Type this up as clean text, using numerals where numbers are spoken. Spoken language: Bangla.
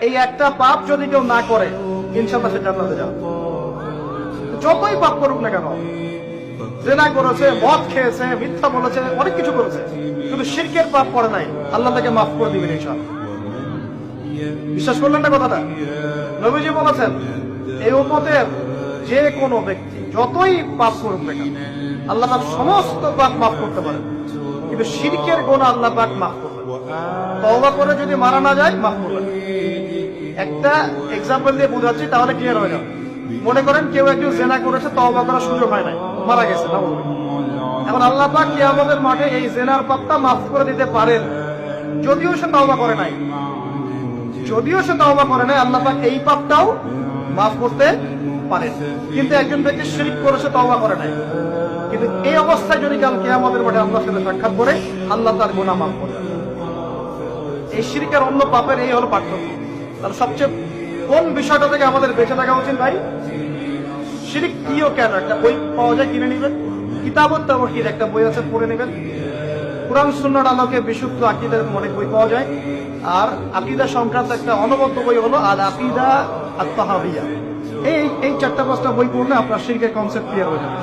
এই একটা পাপ যদি কেউ না করে ইনশাআল্লাহ সে জান্নাতে যাবে। যতই পাপ করুক না কেন, জেনা করেছে, মদ খেয়েছে, মিথ্যা বলেছে, অনেক কিছু করেছে, কিন্তু শিরকের পাপ করে নাই, আল্লাহ তাকে মাফ করে দিবেন ইনশাআল্লাহ। বিশ্বাস করলেন না কথাটা? নবীজি বলেছেন এই উম্মতের যে কোনো ব্যক্তি যতই পাপ করুক না কেন আল্লাহ পাক সমস্ত পাপ মাফ করতে পারেন, কিন্তু শিরকের গুনাহ আল্লাহ পাক মাফ করবেন। তওবা করে যদি মারা না যায় মাফ করবেন। একটা এক্সাম্পল দিয়ে বোঝাচ্ছি তাহলে ক্লিয়ার হয়ে যাবে। মনে করেন কেউ একজন জেনা করেছে, তওবা করার সুযোগ হয় নাই, মারা গেছে না, এখন আল্লাহ পাক কিয়ামতের মাঠে এই জেনার পাপটা মাফ করে দিতে পারেন, যদিও সে তওবা করে নাই। আল্লাহ পাক এই পাপটাও মাফ করতে পারেন। কিন্তু একজন ব্যক্তি শিরক করেছে, তওবা করে নাই, কিন্তু এই অবস্থায় যদি কাল কিয়ামতের মাঠে আল্লাহর সাথে সাক্ষাৎ করে, আল্লাহ তার গুনাহ মাফ করবেন। এই শিরক আর অন্য পাপের এই হলো পার্থক্য। তাহলে সবচেয়ে কোন বিষয়টা থেকে আমাদের বেঁচে থাকা উচিত ভাই? শিরক কিও কেন, একটা বই পাওয়া যায়, কিনে নিবেন। কিতাবুত তাওহীদ একটা বই আছে, পড়ে নেবেন। কুরআন সুন্নাহর আলোকে বিশুদ্ধ আকীদার অনেক বই পাওয়া যায়। আর আকীদা সংক্রান্ত একটা অনবদ্য বই হলো আল আকীদা আত-তাহাওয়িয়া। এই 4-5টা বই পড়লে আপনার শিরকের কনসেপ্ট ক্লিয়ার হয়ে যাবে।